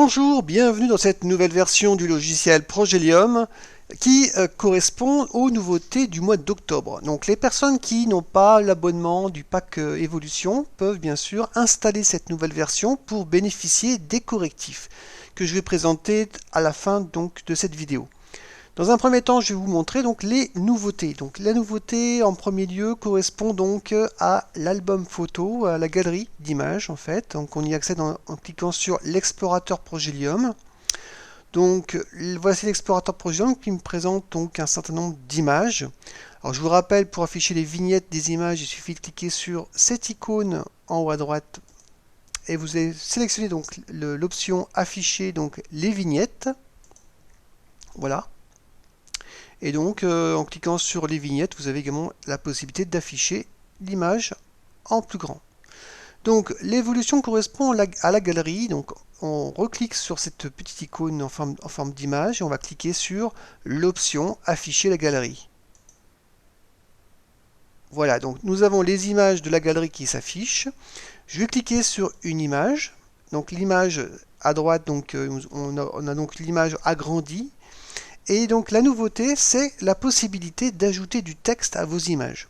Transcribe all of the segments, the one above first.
Bonjour, bienvenue dans cette nouvelle version du logiciel Progelium qui correspond aux nouveautés du mois d'octobre. Donc les personnes qui n'ont pas l'abonnement du pack Évolution peuvent bien sûr installer cette nouvelle version pour bénéficier des correctifs que je vais présenter à la fin donc de cette vidéo. Dans un premier temps, je vais vous montrer donc les nouveautés. Donc la nouveauté en premier lieu correspond donc à l'album photo, à la galerie d'images en fait. Donc on y accède en cliquant sur l'explorateur Progelium. Donc voici l'explorateur Progelium qui me présente donc un certain nombre d'images. Alors je vous rappelle, pour afficher les vignettes des images, il suffit de cliquer sur cette icône en haut à droite et vous allez sélectionner donc l'option afficher donc les vignettes. Voilà. Et donc, en cliquant sur les vignettes, vous avez également la possibilité d'afficher l'image en plus grand. Donc, l'évolution correspond à la galerie. Donc, on reclique sur cette petite icône en forme d'image et on va cliquer sur l'option afficher la galerie. Voilà, donc nous avons les images de la galerie qui s'affichent. Je vais cliquer sur une image. Donc, l'image à droite, donc, on a donc l'image agrandie. Et donc la nouveauté, c'est la possibilité d'ajouter du texte à vos images.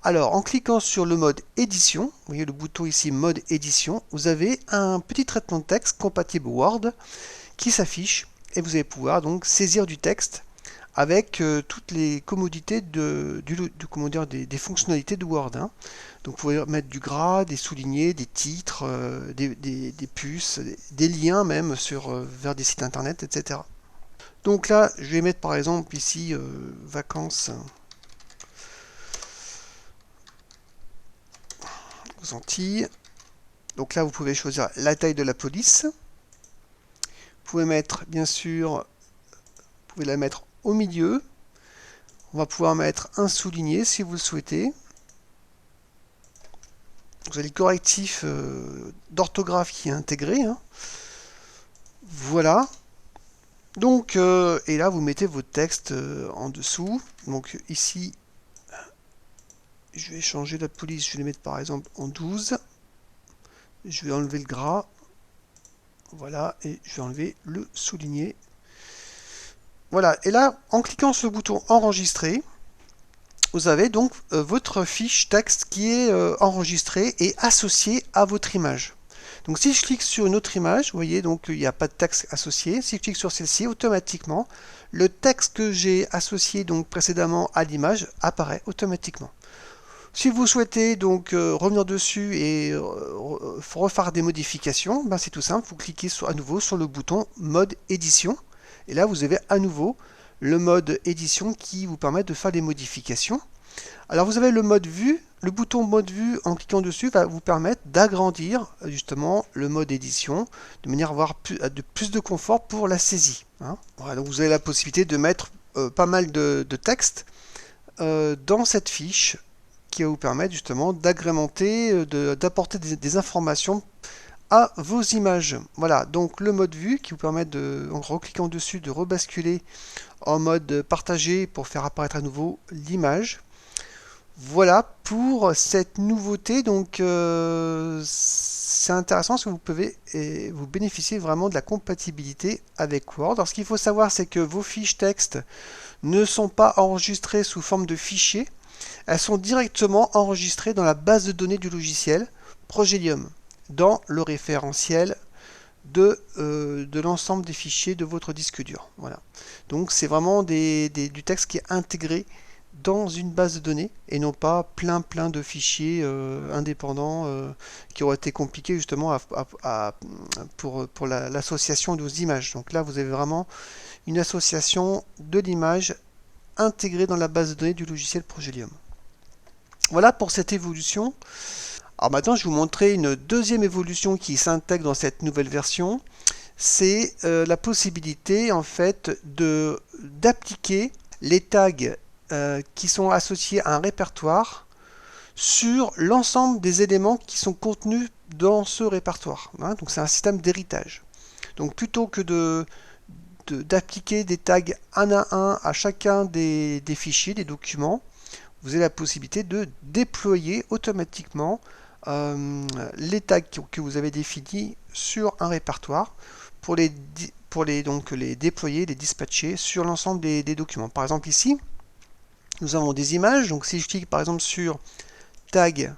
Alors en cliquant sur le mode édition, vous voyez le bouton ici mode édition, vous avez un petit traitement de texte compatible Word qui s'affiche et vous allez pouvoir donc saisir du texte avec toutes les commodités des fonctionnalités de Word. Donc vous pouvez mettre du gras, des soulignés, des titres, des puces, des liens même vers des sites internet, etc. Donc là, je vais mettre par exemple ici vacances aux Antilles. Donc là, vous pouvez choisir la taille de la police. Vous pouvez mettre, bien sûr, vous pouvez la mettre au milieu. On va pouvoir mettre un souligné si vous le souhaitez. Vous avez le correctif d'orthographe qui est intégré. Voilà. Donc, et là, vous mettez votre texte en dessous. Donc ici, je vais changer la police, je vais les mettre par exemple en 12. Je vais enlever le gras. Voilà, et je vais enlever le souligné. Voilà, et là, en cliquant sur le bouton enregistrer, vous avez donc votre fiche texte qui est enregistrée et associée à votre image. Donc si je clique sur une autre image, vous voyez, donc il n'y a pas de texte associé. Si je clique sur celle-ci, automatiquement, le texte que j'ai associé donc précédemment à l'image apparaît automatiquement. Si vous souhaitez donc revenir dessus et refaire des modifications, ben c'est tout simple, vous cliquez à nouveau sur le bouton mode édition. Et là, vous avez à nouveau le mode édition qui vous permet de faire des modifications. Alors vous avez le mode vue. Le bouton mode vue, en cliquant dessus, va vous permettre d'agrandir justement le mode édition, de manière à avoir plus de confort pour la saisie. Voilà, donc vous avez la possibilité de mettre pas mal de texte dans cette fiche qui va vous permettre justement d'agrémenter, d'apporter des informations à vos images. Voilà, donc le mode vue qui vous permet en recliquant dessus de rebasculer en mode partagé pour faire apparaître à nouveau l'image. Voilà pour cette nouveauté, donc c'est intéressant parce que vous pouvez vous bénéficier vraiment de la compatibilité avec Word. Alors ce qu'il faut savoir, c'est que vos fiches texte ne sont pas enregistrées sous forme de fichiers, elles sont directement enregistrées dans la base de données du logiciel Progelium, dans le référentiel de l'ensemble des fichiers de votre disque dur. Voilà. Donc c'est vraiment du texte qui est intégré dans une base de données et non pas plein de fichiers indépendants qui auraient été compliqués justement pour l'association de vos images. Donc là, vous avez vraiment une association de l'image intégrée dans la base de données du logiciel Progelium. Voilà pour cette évolution. Alors maintenant, je vais vous montrer une deuxième évolution qui s'intègre dans cette nouvelle version. C'est la possibilité en fait d'appliquer les tags qui sont associés à un répertoire sur l'ensemble des éléments qui sont contenus dans ce répertoire. Donc c'est un système d'héritage. Donc plutôt que d'appliquer des tags un à un à chacun des fichiers, des documents, vous avez la possibilité de déployer automatiquement les tags que vous avez définis sur un répertoire donc, les déployer, les dispatcher sur l'ensemble des documents. Par exemple ici, nous avons des images. Donc si je clique par exemple sur tag,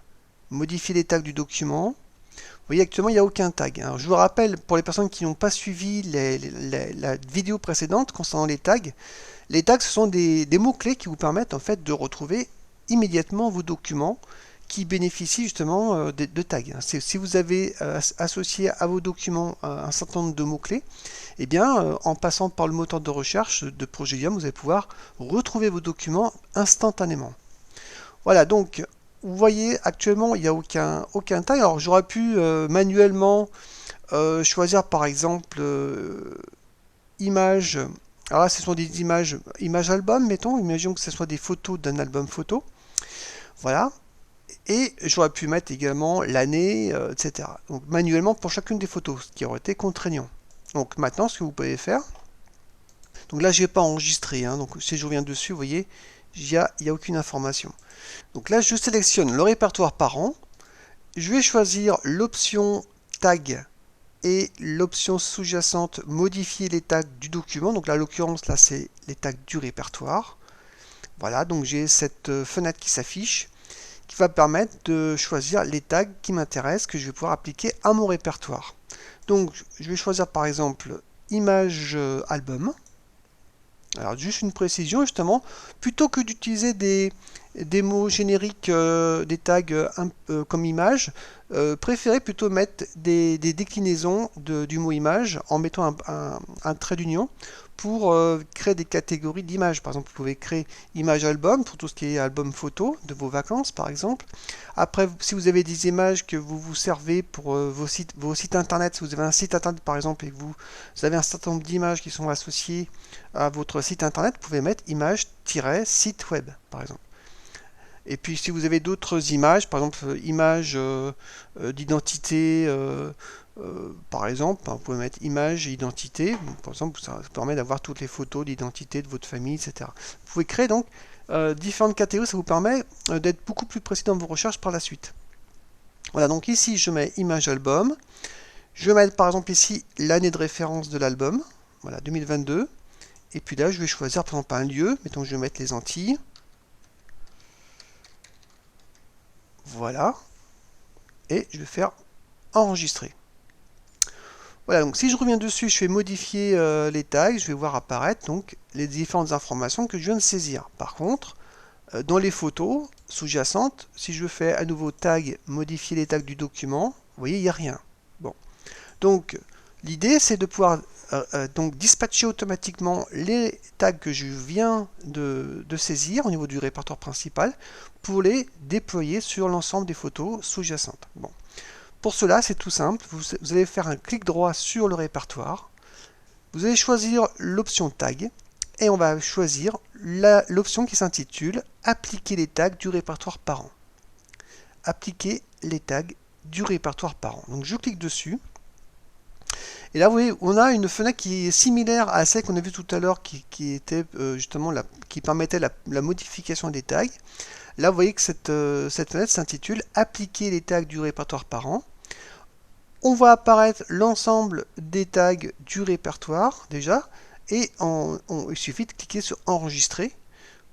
modifier les tags du document, vous voyez actuellement il n'y a aucun tag. Alors, je vous rappelle, pour les personnes qui n'ont pas suivi la vidéo précédente concernant les tags ce sont des mots-clés qui vous permettent en fait de retrouver immédiatement vos documents qui bénéficient justement de tags. Si vous avez associé à vos documents un certain nombre de mots-clés, eh bien, en passant par le moteur de recherche de Progedium, vous allez pouvoir retrouver vos documents instantanément. Voilà, donc, vous voyez, actuellement, il n'y a aucun tag. Alors, j'aurais pu manuellement choisir, par exemple, images. Alors là, ce sont des images album, mettons. Imaginons que ce soit des photos d'un album photo. Voilà. Et j'aurais pu mettre également l'année, etc. Donc manuellement pour chacune des photos, ce qui aurait été contraignant. Donc maintenant, ce que vous pouvez faire, donc là, je n'ai pas enregistré, hein, donc si je reviens dessus, vous voyez, il n'y a aucune information. Donc là, je sélectionne le répertoire par an. Je vais choisir l'option tag et l'option sous-jacente modifier les tags du document. Donc là, en l'occurrence, là, c'est les tags du répertoire. Voilà, donc j'ai cette fenêtre qui s'affiche, qui va permettre de choisir les tags qui m'intéressent, que je vais pouvoir appliquer à mon répertoire. Donc, je vais choisir par exemple image album. Alors, juste une précision, justement, plutôt que d'utiliser des mots génériques, des tags comme image, préférez plutôt mettre des déclinaisons du mot image en mettant un trait d'union pour créer des catégories d'images. Par exemple, vous pouvez créer image album pour tout ce qui est album photo de vos vacances, par exemple. Après, si vous avez des images que vous vous servez pour vos sites internet, si vous avez un site internet par exemple et que vous avez un certain nombre d'images qui sont associées à votre site internet, vous pouvez mettre image-site web, par exemple. Et puis si vous avez d'autres images, par exemple images d'identité, par exemple, vous pouvez mettre image et identité. Par exemple, ça permet d'avoir toutes les photos d'identité de votre famille, etc. Vous pouvez créer donc différentes catégories, ça vous permet d'être beaucoup plus précis dans vos recherches par la suite. Voilà, donc ici je mets image album. Je vais mettre par exemple ici l'année de référence de l'album, voilà 2022. Et puis là je vais choisir par exemple un lieu, mettons que je vais mettre les Antilles. Voilà. Et je vais faire enregistrer. Voilà, donc si je reviens dessus, je fais modifier les tags, je vais voir apparaître donc les différentes informations que je viens de saisir. Par contre, dans les photos sous-jacentes, si je fais à nouveau tag, modifier les tags du document, vous voyez, il n'y a rien. Bon. Donc, l'idée, c'est de pouvoir donc dispatcher automatiquement les tags que je viens de saisir au niveau du répertoire principal pour les déployer sur l'ensemble des photos sous-jacentes. Bon. Pour cela, c'est tout simple. Vous allez faire un clic droit sur le répertoire. Vous allez choisir l'option tag et on va choisir l'option qui s'intitule appliquer les tags du répertoire par an. Appliquer les tags du répertoire par an. Donc je clique dessus. Et là, vous voyez, on a une fenêtre qui est similaire à celle qu'on a vue tout à l'heure, qui était justement qui permettait la modification des tags. Là, vous voyez que cette fenêtre s'intitule appliquer les tags du répertoire par an. On voit apparaître l'ensemble des tags du répertoire déjà, et il suffit de cliquer sur enregistrer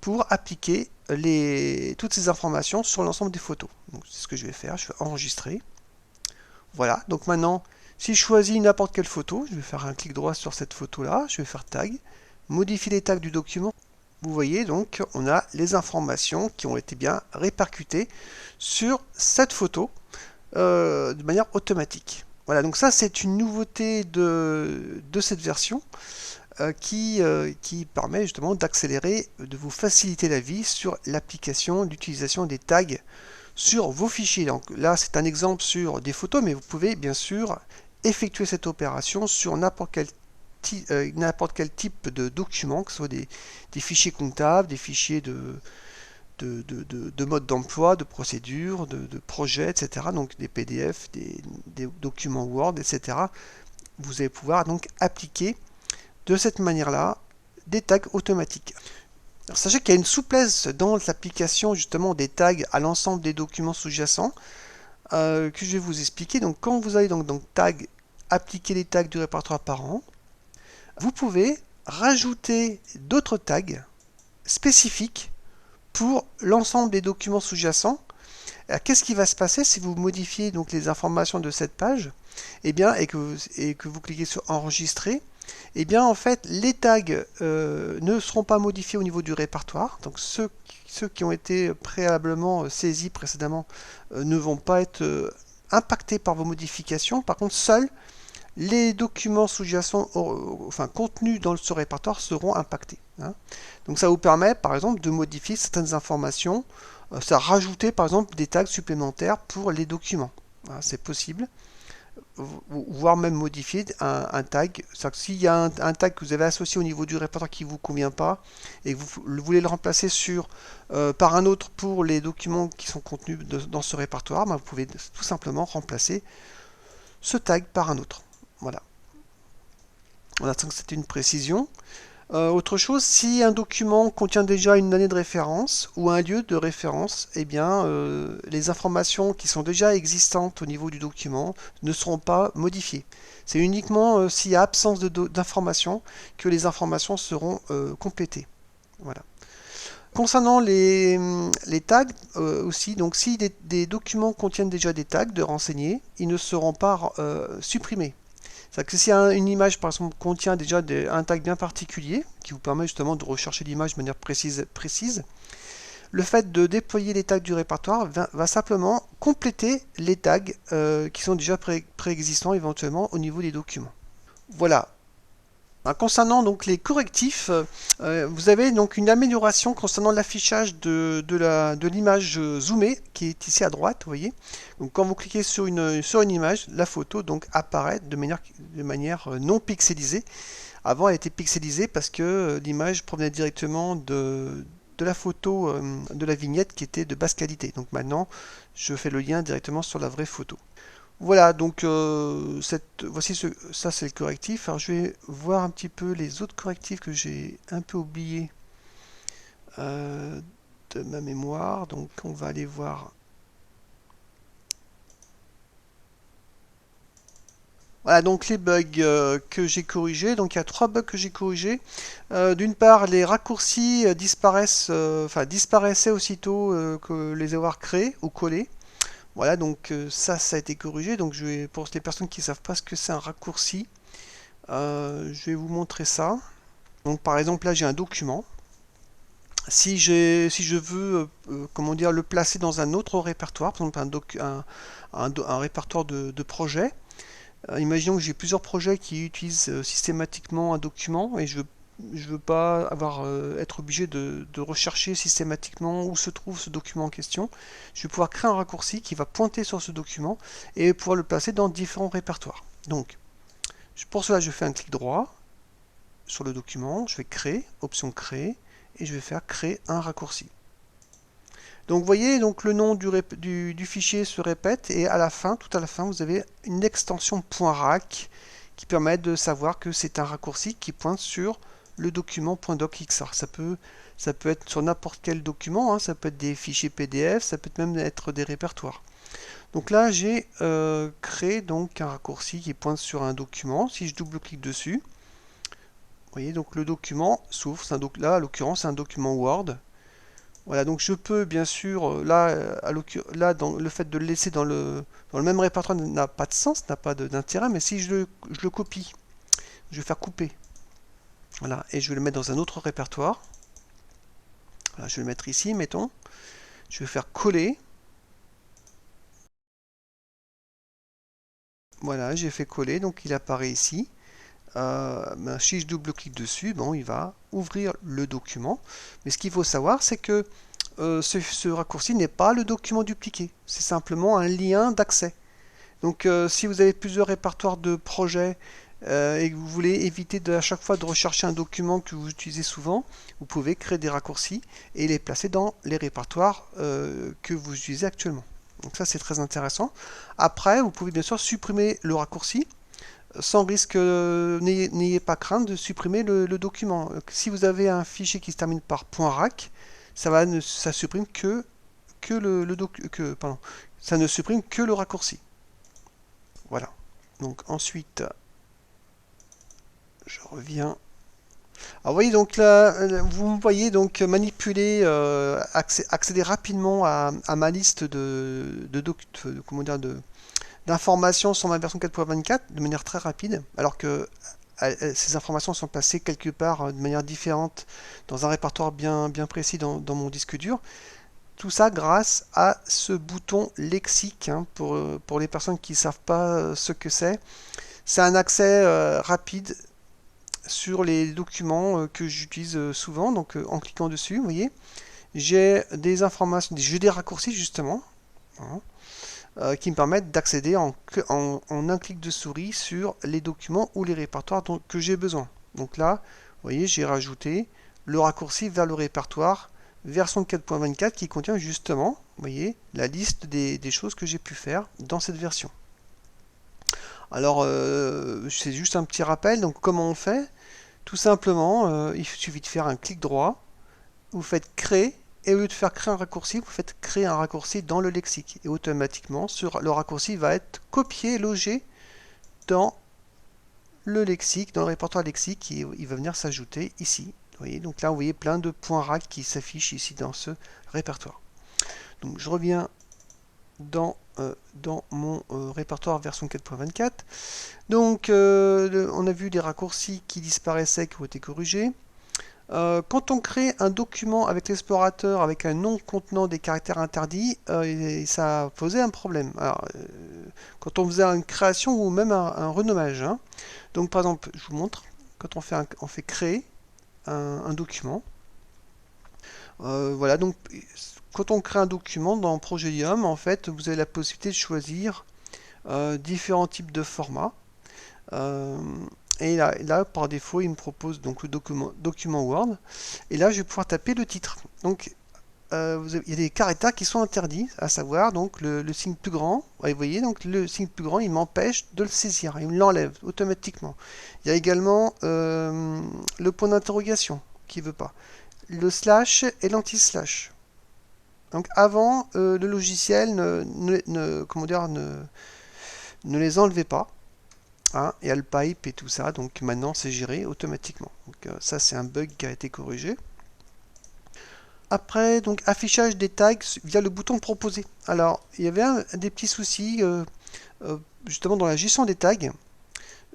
pour appliquer toutes ces informations sur l'ensemble des photos. C'est ce que je vais faire, je vais enregistrer. Voilà, donc maintenant, si je choisis n'importe quelle photo, je vais faire un clic droit sur cette photo-là, je vais faire tag, modifier les tags du document. Vous voyez donc, on a les informations qui ont été bien répercutées sur cette photo de manière automatique. Voilà, donc ça c'est une nouveauté de cette version qui permet justement d'accélérer, de vous faciliter la vie sur l'application, l'utilisation des tags sur vos fichiers. Donc là c'est un exemple sur des photos, mais vous pouvez bien sûr effectuer cette opération sur n'importe quel type de document, que ce soit des fichiers comptables, des fichiers de mode d'emploi, de procédures, de projets, etc. Donc des PDF, des documents Word, etc. Vous allez pouvoir donc appliquer de cette manière-là des tags automatiques. Alors, sachez qu'il y a une souplesse dans l'application justement des tags à l'ensemble des documents sous-jacents que je vais vous expliquer. Donc quand vous allez donc tag appliquer les tags du répertoire parent, vous pouvez rajouter d'autres tags spécifiques pour l'ensemble des documents sous-jacents. Qu'est-ce qui va se passer si vous modifiez donc les informations de cette page, et que vous cliquez sur enregistrer? En fait, les tags ne seront pas modifiés au niveau du répertoire. Donc ceux qui ont été préalablement saisis précédemment ne vont pas être impactés par vos modifications. Par contre, seuls les documents sous-jacents, contenus dans ce répertoire, seront impactés. Donc ça vous permet, par exemple, de modifier certaines informations, ça rajouter, par exemple, des tags supplémentaires pour les documents. C'est possible. Voire même modifier un tag. S'il y a un tag que vous avez associé au niveau du répertoire qui ne vous convient pas et que vous voulez le remplacer par un autre pour les documents qui sont contenus dans ce répertoire, vous pouvez tout simplement remplacer ce tag par un autre. Voilà. Voilà, c'était une précision. Autre chose, si un document contient déjà une année de référence ou un lieu de référence, les informations qui sont déjà existantes au niveau du document ne seront pas modifiées. C'est uniquement s'il y a absence d'informations que les informations seront complétées. Voilà. Concernant les tags aussi, donc si des documents contiennent déjà des tags de renseignés, ils ne seront pas supprimés. C'est-à-dire que si une image, par exemple, contient déjà un tag bien particulier, qui vous permet justement de rechercher l'image de manière précise, le fait de déployer les tags du répertoire va simplement compléter les tags qui sont déjà préexistants éventuellement au niveau des documents. Voilà. Concernant donc les correctifs, vous avez donc une amélioration concernant l'affichage de l'image zoomée qui est ici à droite, vous voyez. Donc quand vous cliquez sur une image, la photo donc apparaît de manière non pixelisée. Avant elle était pixelisée parce que l'image provenait directement de la photo de la vignette qui était de basse qualité. Donc maintenant je fais le lien directement sur la vraie photo. Voilà, donc voici ça c'est le correctif. Alors je vais voir un petit peu les autres correctifs que j'ai un peu oubliés de ma mémoire. Donc on va aller voir. Voilà, donc les bugs que j'ai corrigés. Donc il y a 3 bugs que j'ai corrigés. D'une part, les raccourcis disparaissaient aussitôt que les avoir créés ou collés. Voilà, donc ça a été corrigé. Donc pour les personnes qui ne savent pas ce que c'est un raccourci, je vais vous montrer ça. Donc par exemple là j'ai un document. Si je veux comment dire, le placer dans un autre répertoire, par exemple un répertoire de projets, imaginons que j'ai plusieurs projets qui utilisent systématiquement un document et je veux pas être obligé de rechercher systématiquement où se trouve ce document en question. Je vais pouvoir créer un raccourci qui va pointer sur ce document et pouvoir le placer dans différents répertoires. Donc, pour cela, je fais un clic droit sur le document, je vais créer, option créer, et je vais faire créer un raccourci. Donc vous voyez, donc le nom du fichier se répète et à la fin, tout à la fin, vous avez une extension .rac qui permet de savoir que c'est un raccourci qui pointe sur le document .docxr. Ça peut être sur n'importe quel document, ça peut être des fichiers PDF, ça peut même être des répertoires. Donc là, j'ai créé donc un raccourci qui pointe sur un document. Si je double-clique dessus, vous voyez, donc le document s'ouvre. Là, à l'occurrence, c'est un document Word. Voilà, donc je peux bien sûr, là, le fait de le laisser dans le même répertoire n'a pas de sens, n'a pas d'intérêt, mais si je le copie, je vais faire couper. Voilà, et je vais le mettre dans un autre répertoire. Voilà, je vais le mettre ici, mettons. Je vais faire coller. Voilà, j'ai fait coller, donc il apparaît ici. Si je double-clique dessus, bon, il va ouvrir le document. Mais ce qu'il faut savoir, c'est que ce raccourci n'est pas le document dupliqué. C'est simplement un lien d'accès. Donc si vous avez plusieurs répertoires de projets et que vous voulez éviter à chaque fois de rechercher un document que vous utilisez souvent, vous pouvez créer des raccourcis et les placer dans les répertoires que vous utilisez actuellement. Donc ça c'est très intéressant. Après, vous pouvez bien sûr supprimer le raccourci sans risque, n'ayez pas crainte de supprimer le document. Si vous avez un fichier qui se termine par .rac, ça supprime ça ne supprime que le raccourci. Voilà. Donc ensuite, je reviens. Alors vous voyez donc là, vous me voyez donc manipuler, accéder rapidement à ma liste comment dire, d'informations sur ma version 4.24 de manière très rapide, alors que ces informations sont passées quelque part de manière différente dans un répertoire bien précis dans mon disque dur. Tout ça grâce à ce bouton lexique, hein, pour les personnes qui ne savent pas ce que c'est. C'est un accès rapide sur les documents que j'utilise souvent. Donc en cliquant dessus, vous voyez, j'ai des informations, j'ai des raccourcis justement, hein, qui me permettent d'accéder en un clic de souris sur les documents ou les répertoires que j'ai besoin. Donc là, vous voyez, j'ai rajouté le raccourci vers le répertoire version 4.24 qui contient justement, vous voyez, la liste des choses que j'ai pu faire dans cette version. Alors, c'est juste un petit rappel. Donc, comment on fait? Tout simplement, il suffit de faire un clic droit, vous faites créer, et au lieu de faire créer un raccourci, vous faites créer un raccourci dans le lexique. Et automatiquement, le raccourci va être copié, logé dans le lexique, dans le répertoire lexique, et il va venir s'ajouter ici. Vous voyez, donc là, vous voyez plein de points RAC qui s'affichent ici dans ce répertoire. Donc, je reviens dans mon répertoire version 4.24. Donc, on a vu les raccourcis qui disparaissaient, qui ont été corrigés. Quand on crée un document avec l'explorateur avec un nom contenant des caractères interdits, ça posait un problème. Alors, quand on faisait une création ou même un renommage, hein. Donc, par exemple, je vous montre, quand on fait créer un document. Voilà, donc quand on crée un document dans Progelium, en fait, vous avez la possibilité de choisir différents types de formats. Et là, par défaut, il me propose donc le document Word. Et là, je vais pouvoir taper le titre. Donc, il y a des caractères qui sont interdits, à savoir donc le signe plus grand. Vous voyez, donc le signe plus grand, il m'empêche de le saisir. Il me l'enlève automatiquement. Il y a également le point d'interrogation qui ne veut pas. Le slash et l'anti-slash. Donc avant, le logiciel comment dire, ne les enlevait pas. Hein, et le pipe et tout ça, donc maintenant c'est géré automatiquement. Donc ça c'est un bug qui a été corrigé. Après, donc affichage des tags via le bouton proposer. Alors, il y avait des petits soucis justement dans la gestion des tags.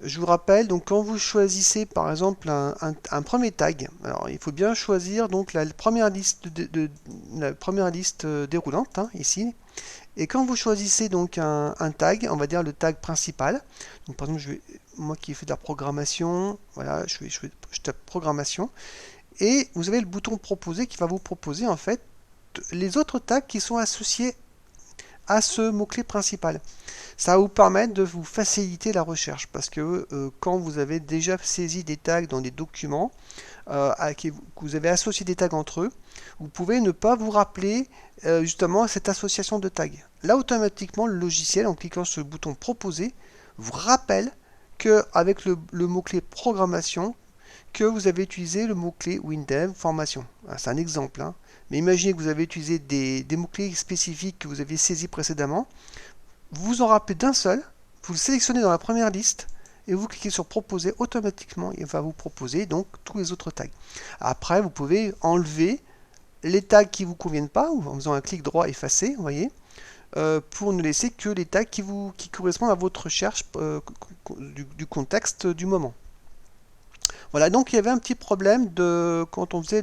Je vous rappelle, donc quand vous choisissez par exemple un premier tag, alors il faut bien choisir donc la première liste déroulante, hein, ici. Et quand vous choisissez donc un tag, on va dire le tag principal, donc par exemple moi qui ai fait de la programmation, voilà, je tape programmation, et vous avez le bouton proposer qui va vous proposer en fait les autres tags qui sont associés à ce mot-clé principal. Ça va vous permettre de vous faciliter la recherche parce que quand vous avez déjà saisi des tags dans des documents, que vous avez associé des tags entre eux, vous pouvez ne pas vous rappeler justement cette association de tags. Là, automatiquement, le logiciel, en cliquant sur le bouton proposer, vous rappelle qu'avec le mot-clé programmation, que vous avez utilisé le mot-clé WinDev formation. C'est un exemple, hein. Mais imaginez que vous avez utilisé des mots-clés spécifiques que vous aviez saisis précédemment. Vous vous en rappelez d'un seul, vous le sélectionnez dans la première liste et vous cliquez sur proposer, automatiquement il va vous proposer donc tous les autres tags. Après, vous pouvez enlever les tags qui ne vous conviennent pas en faisant un clic droit effacer, vous voyez, pour ne laisser que les tags qui correspondent à votre recherche du contexte du moment. Voilà, donc il y avait un petit problème quand on faisait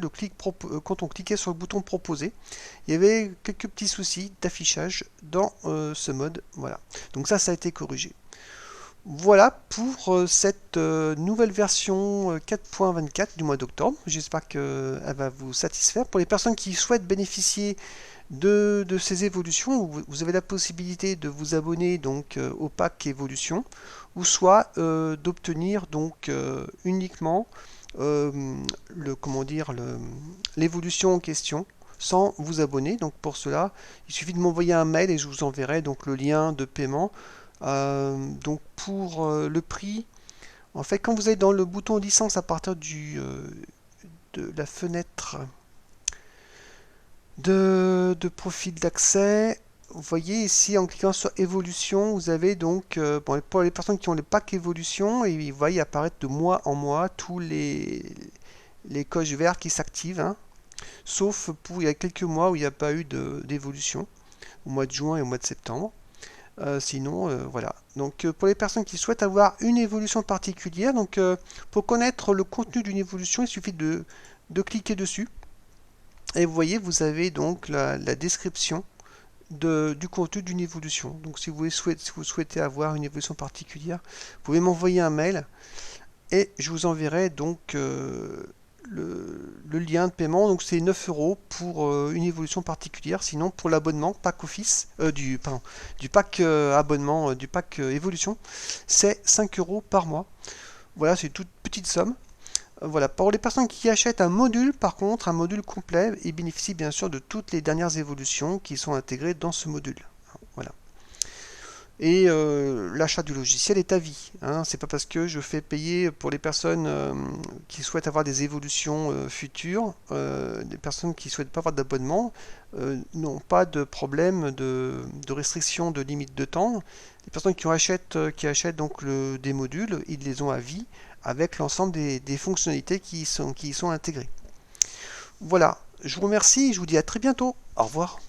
quand on cliquait sur le bouton proposer, il y avait quelques petits soucis d'affichage dans ce mode. Voilà, donc ça a été corrigé. Voilà pour cette nouvelle version 4.24 du mois d'octobre. J'espère qu'elle va vous satisfaire. Pour les personnes qui souhaitent bénéficier de ces évolutions, vous avez la possibilité de vous abonner donc au pack évolution, ou soit d'obtenir donc uniquement l'évolution en question sans vous abonner. Donc pour cela, il suffit de m'envoyer un mail et je vous enverrai donc le lien de paiement. Donc pour le prix, en fait, quand vous êtes dans le bouton licence à partir de la fenêtre de profil d'accès, vous voyez ici en cliquant sur évolution, vous avez donc bon, pour les personnes qui ont les packs évolution, et vous voyez apparaître de mois en mois tous les coches vertes qui s'activent, hein. Sauf pour il y a quelques mois où il n'y a pas eu d'évolution, au mois de juin et au mois de septembre. Sinon, voilà. Donc pour les personnes qui souhaitent avoir une évolution particulière, donc pour connaître le contenu d'une évolution, il suffit de cliquer dessus. Et vous voyez, vous avez donc la description du contenu d'une évolution. Donc si vous souhaitez avoir une évolution particulière, vous pouvez m'envoyer un mail et je vous enverrai donc le lien de paiement. Donc c'est 9 euros pour une évolution particulière. Sinon pour l'abonnement pack office du pack abonnement du pack évolution, c'est 5 euros par mois. Voilà, c'est une toute petite somme. Voilà, pour les personnes qui achètent un module, par contre, un module complet, ils bénéficient bien sûr de toutes les dernières évolutions qui sont intégrées dans ce module. Voilà. Et l'achat du logiciel est à vie, hein. C'est pas parce que je fais payer pour les personnes qui souhaitent avoir des évolutions futures, des personnes qui souhaitent pas avoir d'abonnement, n'ont pas de problème de restriction de limite de temps. Les personnes qui achètent donc des modules, ils les ont à vie avec l'ensemble des fonctionnalités qui y sont intégrées. Voilà, je vous remercie et je vous dis à très bientôt. Au revoir.